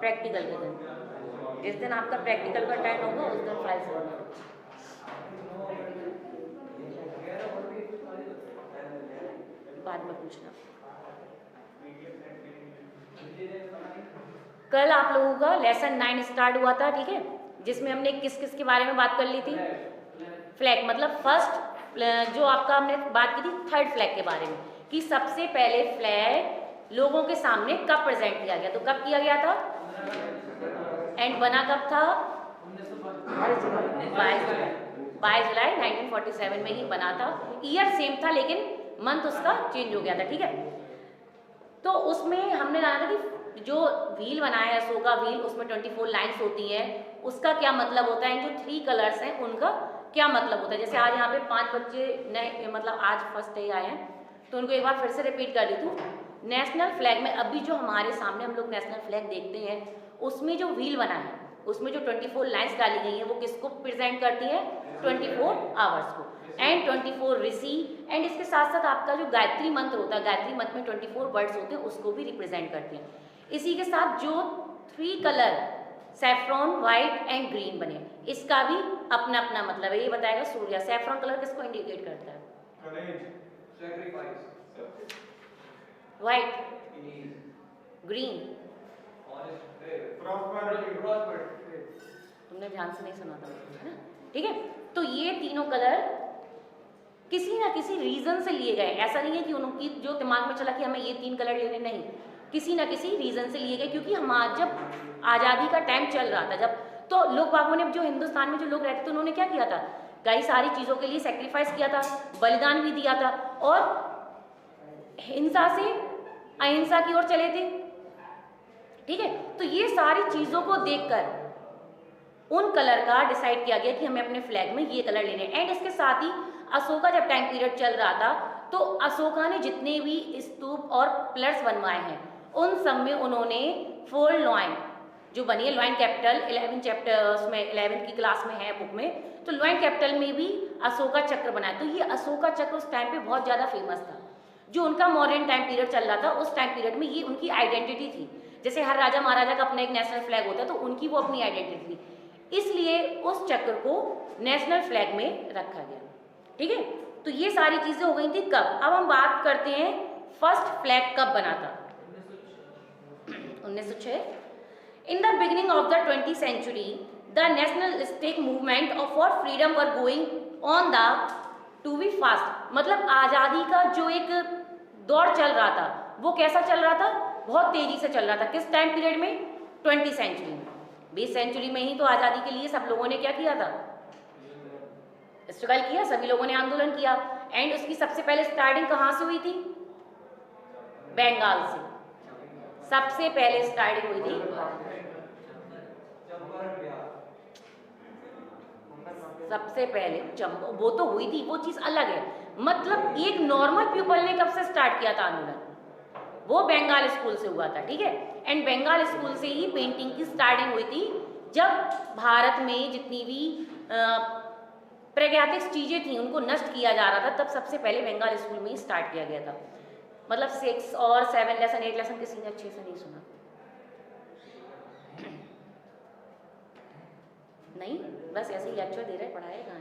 Practical के दिन, जिस दिन आपका प्रैक्टिकल का टाइम होगा उस दिन फाइल सबमिट। बाद में पूछना। कल आप लोगों का लेसन 9 स्टार्ट हुआ था, ठीक है, जिसमें हमने किस किस के बारे में बात कर ली थी। फ्लैग मतलब फर्स्ट जो आपका हमने बात की थी थर्ड फ्लैग के बारे में, कि सबसे पहले फ्लैग लोगों के सामने कब प्रेजेंट किया गया। तो कब किया गया था एंड बना कब था 22 जुलाई 1947 में ही बना था। ईयर सेम था लेकिन मंथ उसका चेंज हो गया था, ठीक है। तो उसमें हमने जाना था कि जो व्हील बनाया है अशोका व्हील, उसमें 24 लाइन्स होती हैं, उसका क्या मतलब होता है, जो 3 कलर्स हैं उनका क्या मतलब होता है। जैसे आज यहाँ पे 5 बच्चे नए मतलब आज फर्स्ट डे आए हैं, तो उनको एक बार फिर से रिपीट कर देती हूँ। नेशनल फ्लैग में अभी जो हमारे सामने हम लोग नेशनल फ्लैग देखते हैं, उसमें जो व्हील बना है उसमें जो 24 लाइन्स डाली गई हैं वो किसको प्रेजेंट करती है 24 आवर्स को, एंड 24 ऋषि, एंड इसके साथ साथ आपका जो गायत्री मंत्र होता है, गायत्री मंत्र में 24 वर्ड्स होते हैं, उसको भी रिप्रेजेंट करते हैं। इसी के साथ जो 3 colour saffron, white and green बने, इसका भी अपना अपना मतलब है। ये बताएगा सूर्य। सैफ्रॉन कलर किसको इंडिकेट करता है, व्हाइट, ग्रीन, तुमने ध्यान से नहीं सुना था, है ना, ठीक है। तो ये तीनों कलर किसी ना किसी रीजन से लिए गए। ऐसा नहीं है कि उनकी जो दिमाग में चला कि हमें ये 3 कलर लेने, नहीं, किसी ना किसी रीजन से लिए गए। क्योंकि हम आज जब आज़ादी का टाइम चल रहा था, जब तो लोग बागों ने जो हिंदुस्तान में जो लोग रहते थे उन्होंने क्या किया था, कई सारी चीज़ों के लिए सेक्रीफाइस किया था, बलिदान भी दिया था, और हिंसा से अहिंसा की ओर चले थे, ठीक है। तो ये सारी चीज़ों को देखकर उन कलर का डिसाइड किया गया कि हमें अपने फ्लैग में ये कलर लेने। एंड इसके साथ ही अशोका जब टाइम पीरियड चल रहा था तो अशोका ने जितने भी स्तूप और पिलर्स बनवाए हैं उन सब में उन्होंने 4 लॉइन जो बनी है, लॉइन कैपिटल 11 चैप्टर उसमें 11 की क्लास में है बुक में, तो लॉइन कैपिटल में भी अशोका चक्र बनाया। तो ये अशोका चक्र उस टाइम पे बहुत ज़्यादा फेमस था। जो उनका मॉडर्न टाइम पीरियड चल रहा था उस टाइम पीरियड में ये उनकी आइडेंटिटी थी। जैसे हर राजा महाराजा का अपना एक नेशनल फ्लैग होता है, तो उनकी वो अपनी आइडेंटिटी थी, इसलिए उस चक्र को नेशनल फ्लैग में रखा गया, ठीक है। तो ये सारी चीजें हो गई थी कब। अब हम बात करते हैं फर्स्ट फ्लैग कब बना था, 1906। In the beginning of the 20th century the nationalistic movement of for freedom were going on the to be fast. मतलब आज़ादी का जो एक दौर चल रहा था वो कैसा चल रहा था, बहुत तेजी से चल रहा था। किस टाइम पीरियड में, 20th सेंचुरी में। 20th सेंचुरी में ही तो आज़ादी के लिए सब लोगों ने क्या किया था, स्ट्रगल किया, सभी लोगों ने आंदोलन किया। एंड उसकी सबसे पहले स्टार्टिंग कहाँ से हुई थी, बंगाल से सबसे पहले स्टार्टिंग हुई थी। सबसे पहले वो तो हुई थी, वो चीज़ अलग है। मतलब एक नॉर्मल पीपल ने कब से स्टार्ट किया था आंदोलन, वो बंगाल स्कूल से हुआ था, ठीक है। एंड बंगाल स्कूल से ही पेंटिंग की स्टार्टिंग हुई थी। जब भारत में जितनी भी प्राकृतिक चीज़ें थी उनको नष्ट किया जा रहा था, तब सबसे पहले बंगाल स्कूल में ही स्टार्ट किया गया था। मतलब 6 और 7 लेसन 8 लेसन किसी ने अच्छे से नहीं सुना, नहीं, बस ऐसे ही लेक्चर दे रहे, पढ़ाए कहाँ।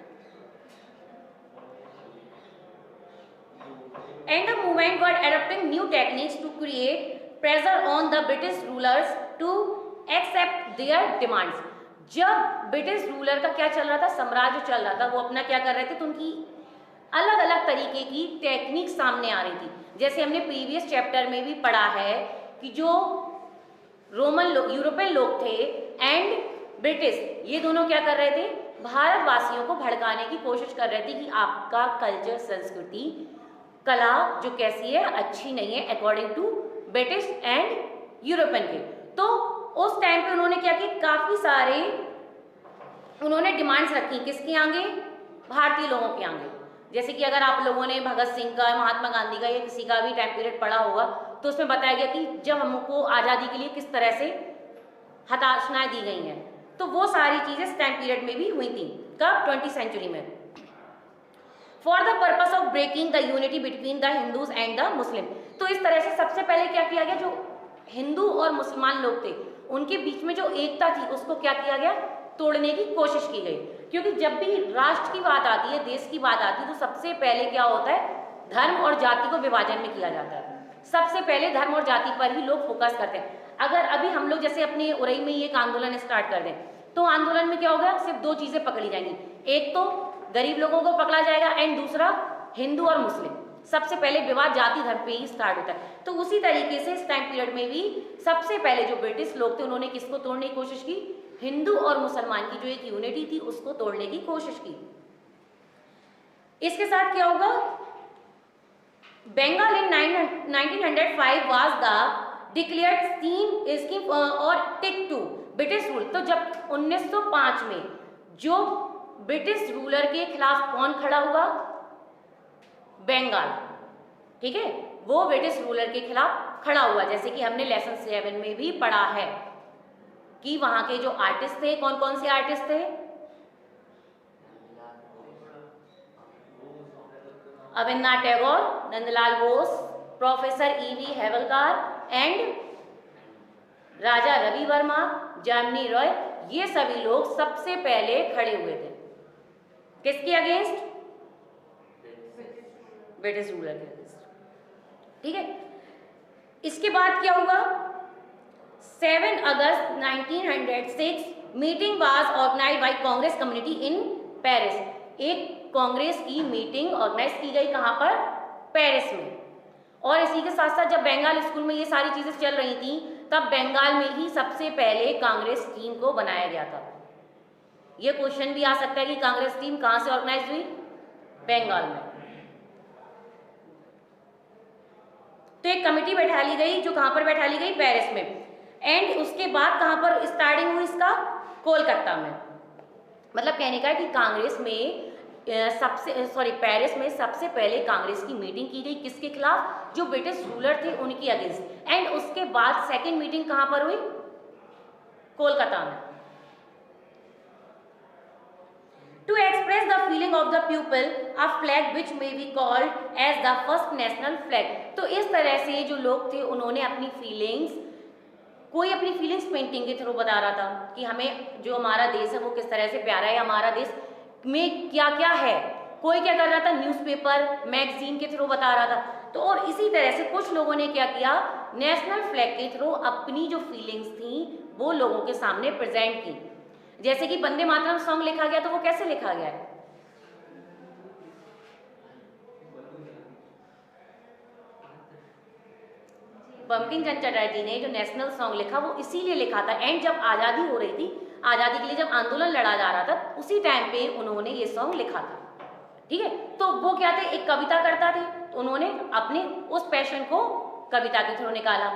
And the movement were adopting new techniques to create pressure on the British rulers to accept their demands. जब ब्रिटिश रूलर का क्या चल रहा था, साम्राज्य चल रहा था, वो अपना क्या कर रहे थे, तो उनकी अलग अलग तरीके की टेक्निक सामने आ रही थी। जैसे हमने प्रीवियस चैप्टर में भी पढ़ा है कि जो रोमन लोग, यूरोपियन लोग थे एंड ब्रिटिश, ये दोनों क्या कर रहे थे, भारतवासियों को भड़काने की कोशिश कर रहे थे कि आपका कल्चर, संस्कृति, कला जो कैसी है, अच्छी नहीं है according to British and European के। तो उस टाइम पे उन्होंने क्या किया, काफ़ी सारे उन्होंने डिमांड्स रखी, किसके आगे, भारतीय लोगों के आगे। जैसे कि अगर आप लोगों ने भगत सिंह का, महात्मा गांधी का या किसी का भी टाइम पीरियड पढ़ा होगा तो उसमें बताया गया कि जब हमको आज़ादी के लिए किस तरह से हताशनाएं दी गई हैं, तो वो सारी चीज़ें इस टाइम पीरियड में भी हुई थी। कब, 20th सेंचुरी में। For the purpose of breaking the unity between the Hindus and the Muslim. तो इस तरह से सबसे पहले क्या किया गया, जो हिंदू और मुसलमान लोग थे उनके बीच में जो एकता थी उसको क्या किया गया, तोड़ने की कोशिश की गई। क्योंकि जब भी राष्ट्र की बात आती है, देश की बात आती है, तो सबसे पहले क्या होता है, धर्म और जाति को विभाजन में किया जाता है। सबसे पहले धर्म और जाति पर ही लोग फोकस करते हैं। अगर अभी हम लोग जैसे अपने उरई में ही एक आंदोलन स्टार्ट कर दें, तो आंदोलन में क्या होगा, सिर्फ दो चीजें पकड़ी जाएंगी, एक तो गरीब लोगों को पकड़ा जाएगा एंड दूसरा हिंदू और मुस्लिम। सबसे पहले विवाद जाति धर्म पे ही स्टार्ट होता है। तो उसी तरीके से इस टाइम पीरियड में भी सबसे पहले जो ब्रिटिश लोग थे उन्होंने किसको तोड़ने की कोशिश की, हिंदू और मुसलमान की जो एक यूनिटी थी उसको तोड़ने की कोशिश की। इसके साथ क्या होगा, बंगाल इन 1905 वाज द डिक्लेयर्ड स्कीम और टिक टू ब्रिटिश रूल। तो जब 1905 में जो ब्रिटिश रूलर के खिलाफ कौन खड़ा हुआ, बंगाल, ठीक है, वो ब्रिटिश रूलर के खिलाफ खड़ा हुआ। जैसे कि हमने लेसन 7 में भी पढ़ा है कि वहां के जो आर्टिस्ट थे, कौन कौन से आर्टिस्ट थे, Avinash Tagore, Nandlal Bose, professor EV Havelkar and Raja Ravi Varma, Jamini Roy, ये सभी लोग सबसे पहले खड़े हुए थे किसके अगेंस्ट, ब्रिटिश रूलर के अगेंस्ट। ठीक है, इसके बाद क्या हुआ, 7 August 1906 meeting was organized by Congress community in Paris. एक कांग्रेस की मीटिंग ऑर्गेनाइज की गई, कहां पर, पेरिस में। और इसी के साथ साथ जब बंगाल स्कूल में ये सारी चीजें चल रही थी, तब बंगाल में ही सबसे पहले कांग्रेस टीम को बनाया गया था। ये क्वेश्चन भी आ सकता है कि कांग्रेस टीम कहां से ऑर्गेनाइज हुई, बंगाल में। तो एक कमेटी बैठा ली गई, जो कहां पर बैठा ली गई, पेरिस में। एंड उसके बाद कहां पर स्टार्टिंग हुई इसका, कोलकाता में। मतलब कहने का है कि कांग्रेस में पेरिस में सबसे पहले कांग्रेस की मीटिंग की गई, किसके खिलाफ, जो ब्रिटिश रूलर थे उनकी अगेंस्ट। एंड उसके बाद सेकेंड मीटिंग कहां पर हुई, कोलकाता में। To express the feeling of the people, a flag which may be called as the first national flag। तो इस तरह से जो लोग थे उन्होंने अपनी फीलिंग्स, कोई अपनी फीलिंग्स पेंटिंग के थ्रू बता रहा था कि हमें जो हमारा देश है वो किस तरह से प्यारा है, हमारा देश में क्या क्या है। कोई क्या कर रहा था, न्यूज़पेपर, मैगजीन के थ्रू बता रहा था। तो और इसी तरह से कुछ लोगों ने क्या किया, नेशनल फ्लैग के थ्रू अपनी जो फीलिंग्स थी वो लोगों के सामने प्रेजेंट की। जैसे कि वंदे मातरम सॉन्ग लिखा गया, तो वो कैसे लिखा गया है, बंकिम चंद्र चटर्जी ने जो नेशनल सॉन्ग लिखा वो इसीलिए लिखा था। एंड जब आज़ादी हो रही थी, आज़ादी के लिए जब आंदोलन लड़ा जा रहा था, उसी टाइम पे उन्होंने ये सॉन्ग लिखा था। ठीक है, तो वो क्या थे, एक कविता करता थे, तो उन्होंने अपने उस पैशन को कविता के थ्रू निकाला।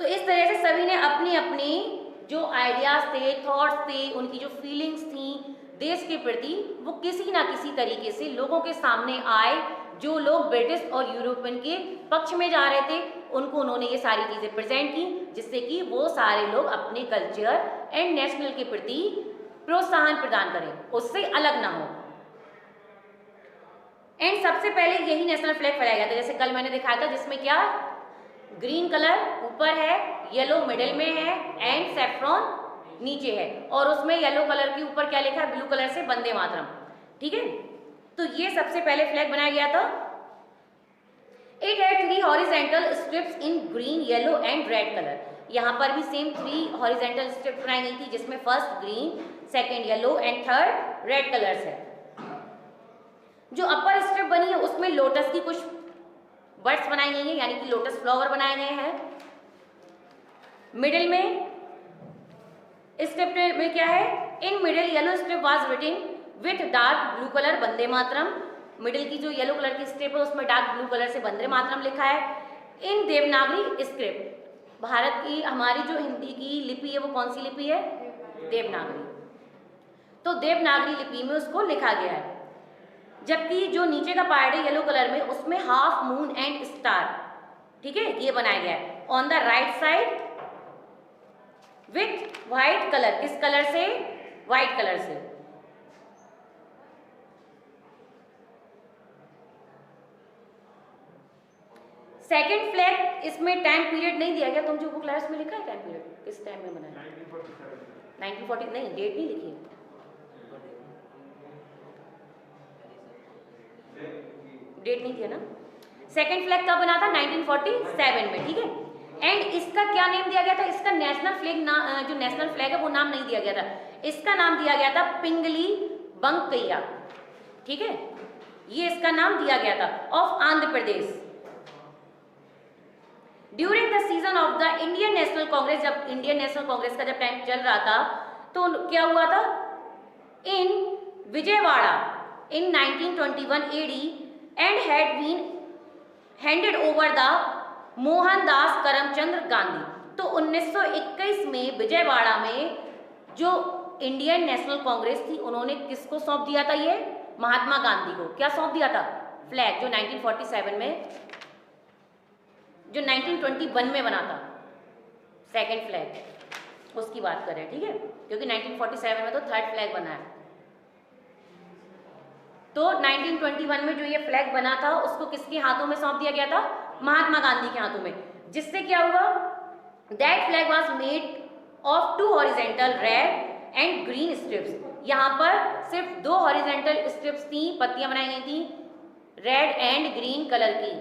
तो इस तरह से सभी ने अपनी अपनी जो आइडियाज थे, थॉट्स थे, उनकी जो फीलिंग्स थी देश के प्रति, वो किसी ना किसी तरीके से लोगों के सामने आए। जो लोग ब्रिटिश और यूरोपियन के पक्ष में जा रहे थे, उनको उन्होंने ये सारी चीजें प्रेजेंट की, जिससे कि वो सारे लोग अपने कल्चर एंड नेशनल के प्रति प्रोत्साहन प्रदान करें, उससे अलग ना हो। एंड सबसे पहले यही नेशनल फ्लैग फहराया गया था, जैसे कल मैंने दिखाया था, जिसमें क्या, ग्रीन कलर ऊपर है, येलो मिडिल में है एंड सैफ्रॉन नीचे है, और उसमें येलो कलर के ऊपर क्या लिखा है, ब्लू कलर से वंदे मातरम। ठीक है, तो ये सबसे पहले फ्लैग बनाया गया था। It had 3 horizontal strips in green, yellow and red colour. यहाँ पर भी सेम 3 हॉरिजॉन्टल स्ट्रिप्स बनाई गई थी, जिसमें first green, second yellow and third red colours है। जो अपर स्ट्रिप बनी है उसमें लोटस की कुछ बर्ड्स बनाई गई हैं, यानी कि लोटस फ्लावर बनाए गए हैं। मिडिल में स्ट्रिप में क्या है, in middle yellow strip was written with dark blue colour Vande Mataram. Middle की जो येलो कलर की स्ट्रिप है उसमें डार्क ब्लू कलर से वंदे मातरम लिखा है। इन देवनागरी स्क्रिप्ट, भारत की हमारी जो हिंदी की लिपि है वो कौन सी लिपि है, देवनागरी। तो देवनागरी लिपि में उसको लिखा गया है। जबकि जो नीचे का पार्ट है येलो कलर में, उसमें हाफ मून एंड स्टार, ठीक है, ये बनाया गया है। On the right side with white colour, किस कलर से, व्हाइट कलर से। सेकंड फ्लैग इसमें टाइम पीरियड नहीं दिया गया, तुम जो बुक लाए उसमें लिखा है टाइम पीरियड किस टाइम में बनाया? 1940 नहीं, डेट नहीं लिखी है। डेट नहीं दिया ना। सेकंड फ्लैग कब बना था? 1947 में, ठीक है। एंड इसका क्या नेम दिया गया था? इसका नेशनल फ्लैग जो नेशनल फ्लैग है वो नाम नहीं दिया गया था, इसका नाम दिया गया था पिंगली बंकैया, ठीक है, ये इसका नाम दिया गया था, of Andhra Pradesh. During the season of the Indian National Congress, जब इंडियन नेशनल कांग्रेस का जब टाइम चल रहा था तो क्या हुआ था? In Vijayawada in 1921 AD and had been handed over the Mohandas Karamchand Gandhi. तो 1921 में विजयवाड़ा में जो इंडियन नेशनल कांग्रेस थी उन्होंने किसको सौंप दिया था? ये महात्मा गांधी को। क्या सौंप दिया था? फ्लैग, जो 1947 में, जो 1921 में बना था सेकंड फ्लैग, उसकी बात कर रहे हैं, ठीक है, क्योंकि 1947 में तो थर्ड फ्लैग बना है। तो 1921 में जो ये फ्लैग बना था उसको किसके हाथों में सौंप दिया गया था? महात्मा गांधी के हाथों में। जिससे क्या हुआ? That flag was made of 2 horizontal red and green strips. यहाँ पर सिर्फ 2 हॉरिजेंटल स्ट्रिप्स थी, पत्तियां बनाई गई थी रेड एंड ग्रीन कलर की।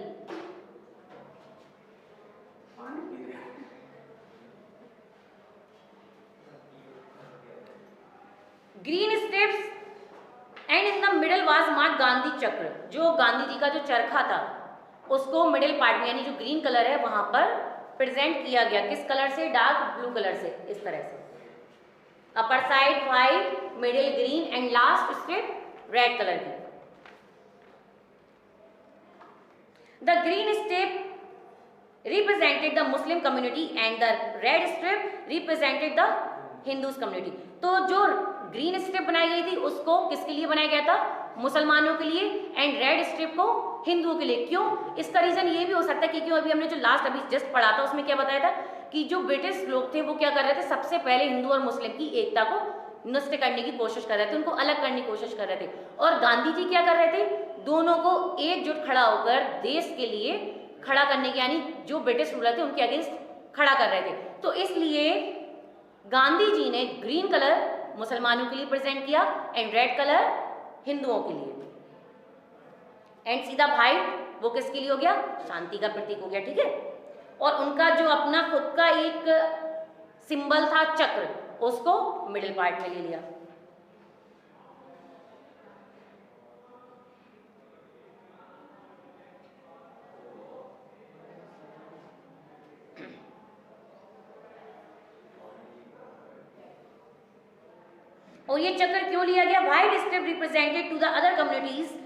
Green strips and in the middle was mark Gandhi चक्र। जो गांधी जी का जो चरखा था उसको मिडिल पार्ट में, यानी जो ग्रीन कलर है वहां पर प्रेजेंट किया गया। किस कलर से? डार्क ब्लू कलर से, इस तरह से। Upper side white, middle green and last strip red colour की। The green strip represented the Muslim community and the red strip represented the Hindus community. तो जो ग्रीन स्ट्रिप बनाई गई थी उसको किसके लिए बनाया गया था? मुसलमानों के लिए, एंड रेड स्ट्रिप को हिंदुओं के लिए। क्यों? इसका रीजन ये भी हो सकता है कि क्यों अभी हमने जो लास्ट अभी जस्ट पढ़ा था उसमें क्या बताया था कि जो ब्रिटिश लोग थे वो क्या कर रहे थे? सबसे पहले हिंदू और मुस्लिम की एकता को नष्ट करने की कोशिश कर रहे थे, उनको अलग करने की कोशिश कर रहे थे। और गांधी जी क्या कर रहे थे? दोनों को एकजुट खड़ा होकर देश के लिए खड़ा करने के, यानी जो ब्रिटिश रूलर थे उनके अगेंस्ट खड़ा कर रहे थे। तो इसलिए गांधी जी ने ग्रीन कलर मुसलमानों के लिए प्रेजेंट किया एंड रेड कलर हिंदुओं के लिए, एंड सीधा व्हाइट वो किसके लिए हो गया? शांति का प्रतीक हो गया, ठीक है। और उनका जो अपना खुद का एक सिंबल था चक्र, उसको मिडिल पार्ट में ले लिया। और ये चक्र क्यों लिया गया? White strip represented to the other communities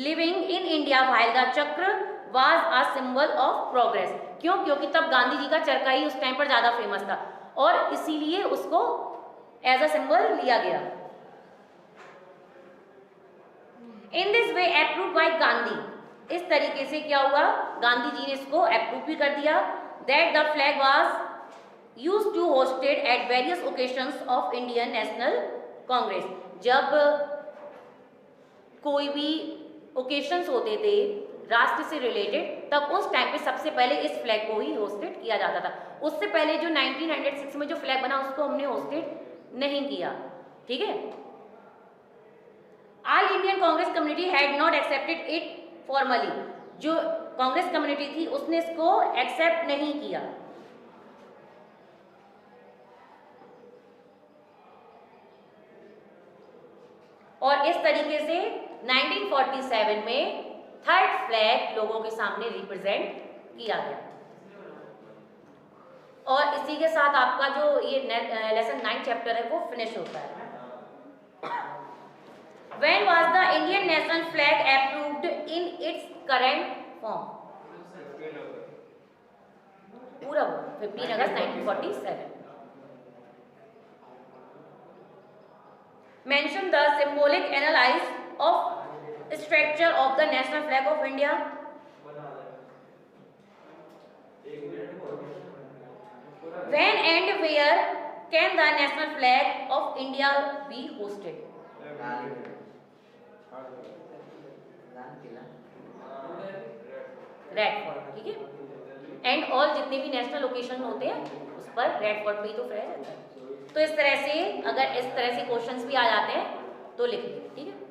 living in India while the chakra was a symbol of progress. क्यों? क्योंकि तब गांधी जी का चरखा ही उस टाइम पर ज्यादा फेमस था और इसीलिए उसको एज अ सिंबल लिया गया। In this way approve by Gandhi. इस तरीके से क्या हुआ? गांधी जी ने इसको अप्रूव भी कर दिया। That the flag was used to hosted at various occasions of Indian National Congress. जब कोई भी ओकेशंस होते थे राष्ट्र से रिलेटेड, तब उस टाइम पे सबसे पहले इस फ्लैग को ही होस्टेड किया जाता था। उससे पहले जो 1906 में जो फ्लैग बना उसको हमने होस्टेड नहीं किया, ठीक है। All Indian Congress community had not accepted it formally. जो कांग्रेस कम्युनिटी थी उसने इसको एक्सेप्ट नहीं किया। और इस तरीके से 1947 में थर्ड फ्लैग लोगों के सामने रिप्रेजेंट किया गया। और इसी के साथ आपका जो ये लेसन 9 चैप्टर है वो फिनिश होता है। When was the Indian national flag approved in its current form? पूरा 15 अगस्त 1947। Mention the symbolic analysis of structure of the national flag of India. When and where can the national flag of India be hosted? Red Fort, ठीक है। And all जितने भी national location होते हैं उस पर red fort पे ही तो फ्लैग रहता है। तो इस तरह से अगर इस तरह से क्वेश्चंस भी आ जाते हैं तो लिख लीजिए, ठीक है।